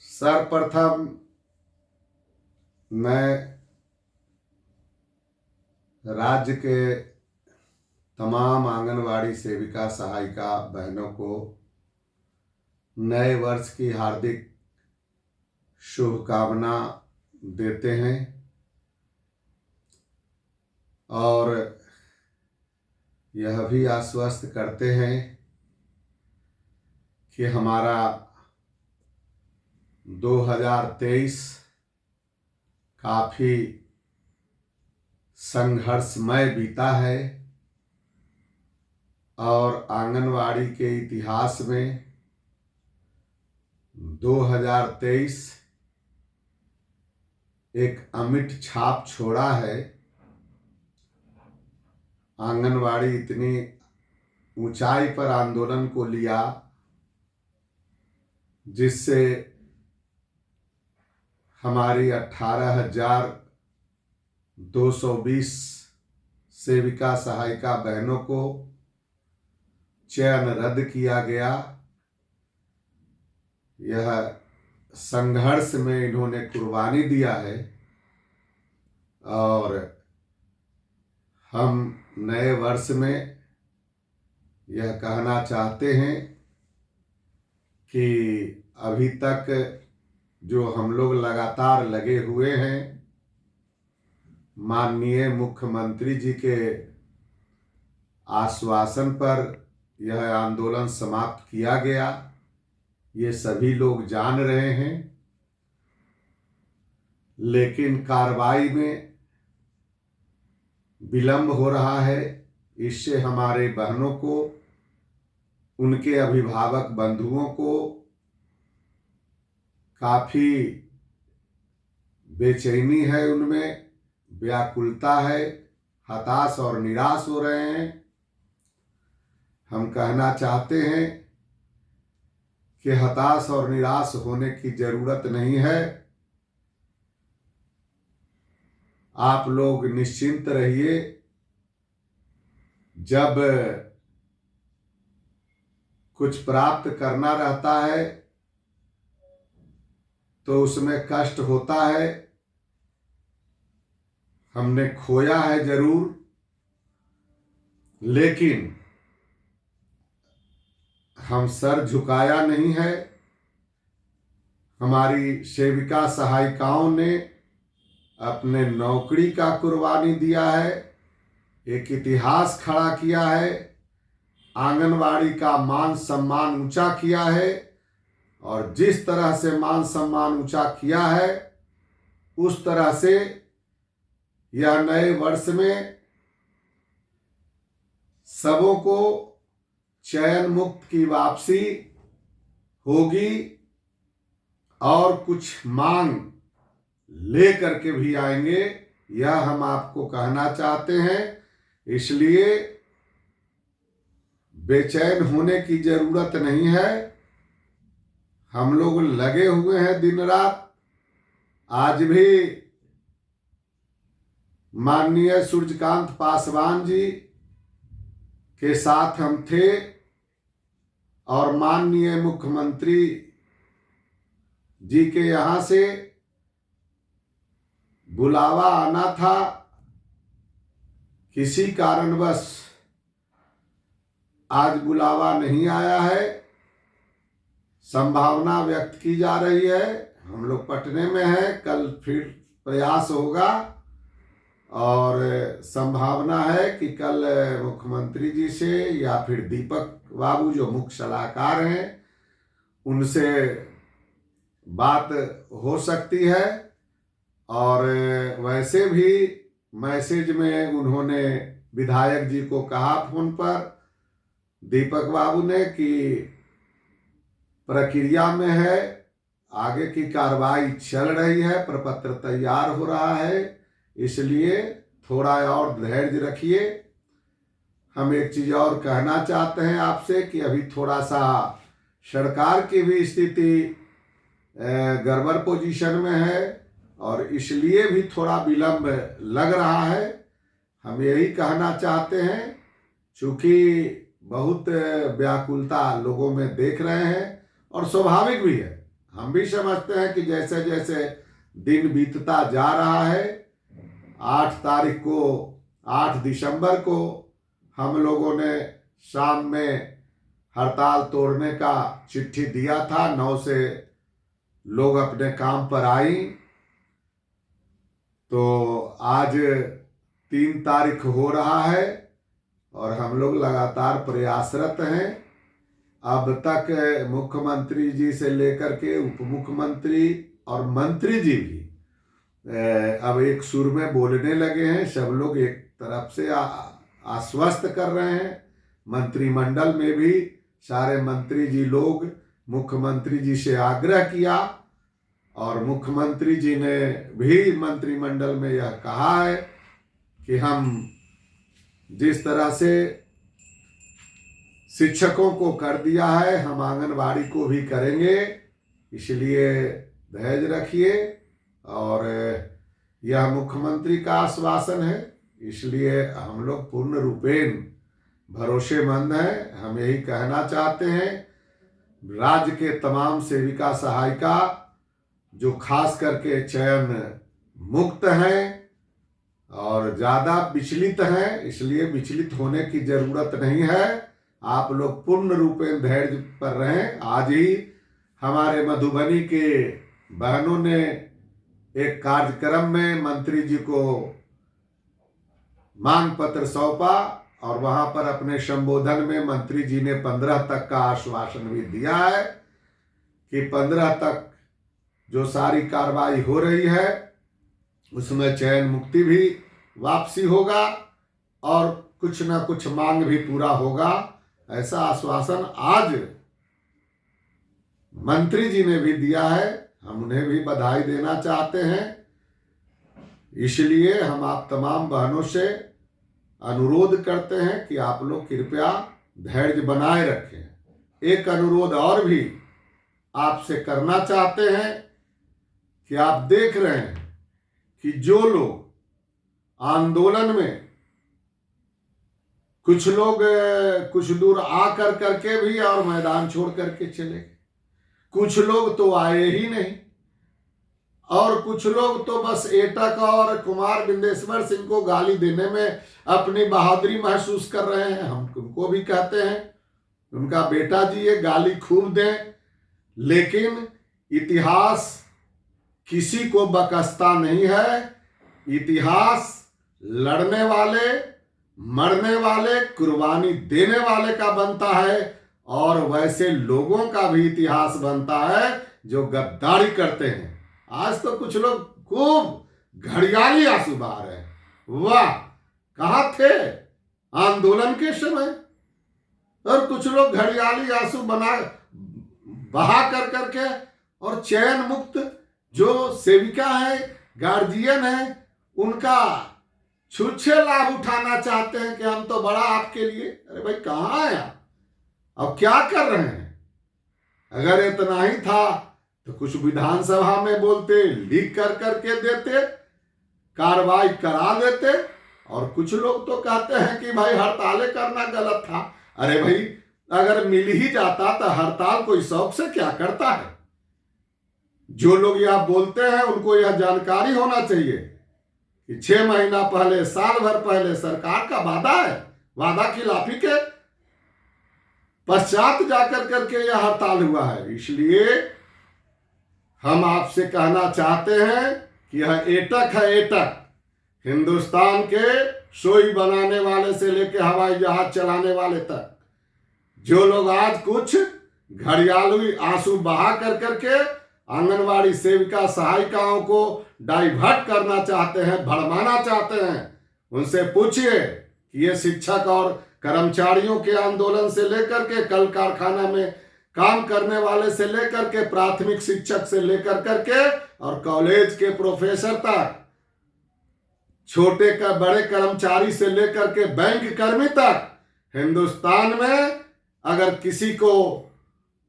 सर्वप्रथम मैं राज्य के तमाम आंगनवाड़ी सेविका सहायिका बहनों को नए वर्ष की हार्दिक शुभकामना देते हैं और यह भी आश्वस्त करते हैं कि हमारा 2023 काफ़ी संघर्षमय बीता है और आंगनवाड़ी के इतिहास में 2023 एक अमिट छाप छोड़ा है। आंगनवाड़ी इतनी ऊंचाई पर आंदोलन को लिया जिससे हमारी 18,220 सेविका सहायिका बहनों को चयन रद्द किया गया। यह संघर्ष में इन्होंने कुर्बानी दिया है और हम नए वर्ष में यह कहना चाहते हैं कि अभी तक जो हम लोग लगातार लगे हुए हैं, माननीय मुख्यमंत्री जी के आश्वासन पर यह आंदोलन समाप्त किया गया, ये सभी लोग जान रहे हैं। लेकिन कार्रवाई में विलंब हो रहा है। इससे हमारे बहनों को, उनके अभिभावक बंधुओं को काफ़ी बेचैनी है, उनमें व्याकुलता है, हताश और निराश हो रहे हैं। हम कहना चाहते हैं कि हताश और निराश होने की जरूरत नहीं है। आप लोग निश्चिंत रहिए। जब कुछ प्राप्त करना रहता है तो उसमें कष्ट होता है। हमने खोया है जरूर, लेकिन हम सर झुकाया नहीं है। हमारी सेविका सहायिकाओं ने अपने नौकरी का कुर्बानी दिया है, एक इतिहास खड़ा किया है, आंगनवाड़ी का मान सम्मान ऊंचा किया है और जिस तरह से मान सम्मान ऊंचा किया है उस तरह से यह नए वर्ष में सबों को चयन मुक्त की वापसी होगी और कुछ मांग ले करके भी आएंगे, यह हम आपको कहना चाहते हैं। इसलिए बेचैन होने की जरूरत नहीं है। हम लोग लगे हुए हैं दिन रात। आज भी माननीय सूर्यकांत पासवान जी के साथ हम थे और माननीय मुख्यमंत्री जी के यहाँ से बुलावा आना था। किसी कारणवश आज बुलावा नहीं आया है। संभावना व्यक्त की जा रही है, हम लोग पटने में हैं, कल फिर प्रयास होगा और संभावना है कि कल मुख्यमंत्री जी से या फिर दीपक बाबू जो मुख्य सलाहकार हैं उनसे बात हो सकती है। और वैसे भी मैसेज में उन्होंने विधायक जी को कहा फोन पर, दीपक बाबू ने, कि प्रक्रिया में है, आगे की कार्रवाई चल रही है, प्रपत्र तैयार हो रहा है, इसलिए थोड़ा और धैर्य रखिए। हम एक चीज़ और कहना चाहते हैं आपसे कि अभी थोड़ा सा सरकार की भी स्थिति गड़बड़ पोजीशन में है और इसलिए भी थोड़ा विलंब लग रहा है। हम यही कहना चाहते हैं, चूँकि बहुत व्याकुलता लोगों में देख रहे हैं और स्वाभाविक भी है। हम भी समझते हैं कि जैसे जैसे दिन बीतता जा रहा है, 8 दिसंबर को हम लोगों ने शाम में हड़ताल तोड़ने का चिट्ठी दिया था। 9 से लोग अपने काम पर आई, तो आज 3 तारीख हो रहा है और हम लोग लगातार प्रयासरत हैं। अब तक मुख्यमंत्री जी से लेकर के उप मुख्यमंत्री और मंत्री जी भी अब एक सुर में बोलने लगे हैं। सब लोग एक तरफ से आश्वस्त कर रहे हैं। मंत्रिमंडल में भी सारे मंत्री जी लोग मुख्यमंत्री जी से आग्रह किया और मुख्यमंत्री जी ने भी मंत्रिमंडल में यह कहा है कि हम जिस तरह से शिक्षकों को कर दिया है, हम आंगनबाड़ी को भी करेंगे, इसलिए धैर्य रखिए। और यह मुख्यमंत्री का आश्वासन है, इसलिए हम लोग पूर्ण रूपेण भरोसेमंद हैं। हम यही कहना चाहते हैं, राज्य के तमाम सेविका सहायिका जो खास करके चयन मुक्त हैं और ज़्यादा विचलित हैं, इसलिए विचलित होने की ज़रूरत नहीं है। आप लोग पूर्ण रूपेण धैर्य पर रहें। आज ही हमारे मधुबनी के बहनों ने एक कार्यक्रम में मंत्री जी को मांग पत्र सौंपा और वहां पर अपने संबोधन में मंत्री जी ने 15 तक का आश्वासन भी दिया है कि 15 तक जो सारी कार्रवाई हो रही है उसमें चयन मुक्ति भी वापसी होगा और कुछ ना कुछ मांग भी पूरा होगा। ऐसा आश्वासन आज मंत्री जी ने भी दिया है। हम उन्हें भी बधाई देना चाहते हैं। इसलिए हम आप तमाम बहनों से अनुरोध करते हैं कि आप लोग कृपया धैर्य बनाए रखें। एक अनुरोध और भी आपसे करना चाहते हैं कि आप देख रहे हैं कि जो लोग आंदोलन में कुछ लोग कुछ दूर आ करके भी और मैदान छोड़ करके चले गए, कुछ लोग तो आए ही नहीं और कुछ लोग तो बस एटक और कुमार बिंदेश्वर सिंह को गाली देने में अपनी बहादुरी महसूस कर रहे हैं। हम उनको भी कहते हैं उनका बेटा जी ये गाली खूब दें, लेकिन इतिहास किसी को बकसता नहीं है। इतिहास लड़ने वाले, मरने वाले, कुर्बानी देने वाले का बनता है और वैसे लोगों का भी इतिहास बनता है जो गद्दारी करते हैं। आज तो कुछ लोग खूब घड़ियाली आंसू बहा रहे हैं। वाह, कहाँ थे आंदोलन के समय? और कुछ लोग घड़ियाली आंसू बहा करके और चयन मुक्त जो सेविका है, गार्जियन है, उनका छूछे लाभ उठाना चाहते हैं कि हम तो बड़ा आपके लिए। अरे भाई, कहाँ है आप? अब क्या कर रहे हैं? अगर इतना ही था तो कुछ विधानसभा में बोलते, लिख करके देते, कार्रवाई करा देते। और कुछ लोग तो कहते हैं कि भाई हड़तालें करना गलत था। अरे भाई, अगर मिल ही जाता तो हड़ताल कोई शौक से क्या करता है? जो लोग यह बोलते हैं उनको यह जानकारी होना चाहिए कि 6 महीना पहले, साल भर पहले सरकार का वादा है, वादा खिलाफी के पश्चात जाकर करके यह हड़ताल हुआ है। इसलिए हम आपसे कहना चाहते हैं कि यह एटक है, एटक हिंदुस्तान के सोई बनाने वाले से लेकर हवाई जहाज चलाने वाले तक जो लोग आज कुछ घड़ियाली आंसू बहा करके आंगनवाड़ी सेविका सहायिकाओं को डाइवर्ट करना चाहते हैं, भड़माना चाहते हैं, उनसे पूछिए कि ये शिक्षक और कर्मचारियों के आंदोलन से लेकर के कल कारखाना में काम करने वाले से लेकर के प्राथमिक शिक्षक से लेकर करके और कॉलेज के प्रोफेसर तक, छोटे का बड़े कर्मचारी से लेकर के बैंक कर्मी तक, हिंदुस्तान में अगर किसी को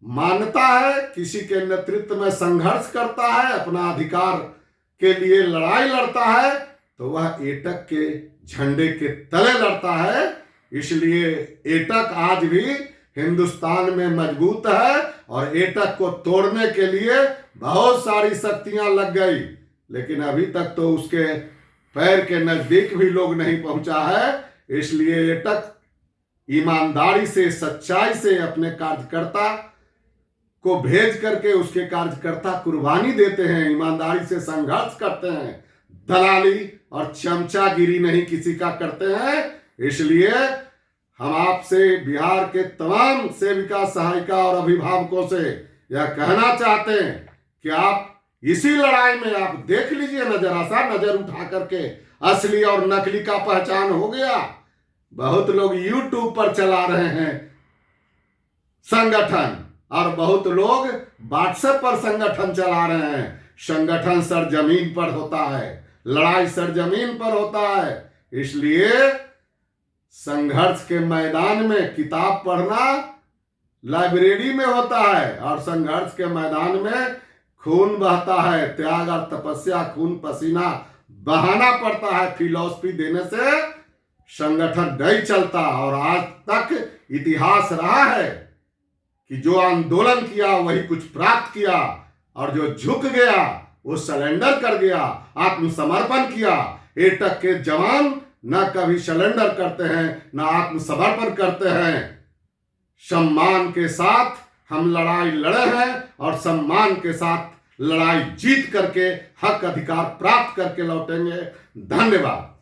मानता है, किसी के नेतृत्व में संघर्ष करता है, अपना अधिकार के लिए लड़ाई लड़ता है, तो वह एटक के झंडे के तले लड़ता है। इसलिए एटक आज भी हिंदुस्तान में मजबूत है और एटक को तोड़ने के लिए बहुत सारी शक्तियां लग गई, लेकिन अभी तक तो उसके पैर के नजदीक भी लोग नहीं पहुंचा है। इसलिए एटक ईमानदारी से, सच्चाई से अपने कार्यकर्ता को भेज करके उसके कार्यकर्ता कुर्बानी देते हैं, ईमानदारी से संघर्ष करते हैं, दलाली और चमचागिरी नहीं किसी का करते हैं। इसलिए हम आपसे, बिहार के तमाम सेविका, सहायिका और अभिभावकों से यह कहना चाहते हैं कि आप इसी लड़ाई में आप देख लीजिए ना, जरा सा नजर उठा करके असली और नकली का पहचान हो गया। बहुत लोग YouTube पर चला रहे हैं संगठन और बहुत लोग WhatsApp पर संगठन चला रहे हैं। संगठन सरजमीन पर होता है, लड़ाई सरजमीन पर होता है। इसलिए संघर्ष के मैदान में किताब पढ़ना लाइब्रेरी में होता है और संघर्ष के मैदान में खून बहता है, त्याग और तपस्या, खून पसीना बहाना पड़ता है। फिलॉसफी देने से संगठन नहीं चलता। और आज तक इतिहास रहा है कि जो आंदोलन किया वही कुछ प्राप्त किया और जो झुक गया वो सरेंडर कर गया, आत्मसमर्पण किया। एटक के जवान न कभी सरेंडर करते हैं न आत्मसमर्पण करते हैं। सम्मान के साथ हम लड़ाई लड़े हैं और सम्मान के साथ लड़ाई जीत करके हक अधिकार प्राप्त करके लौटेंगे। धन्यवाद।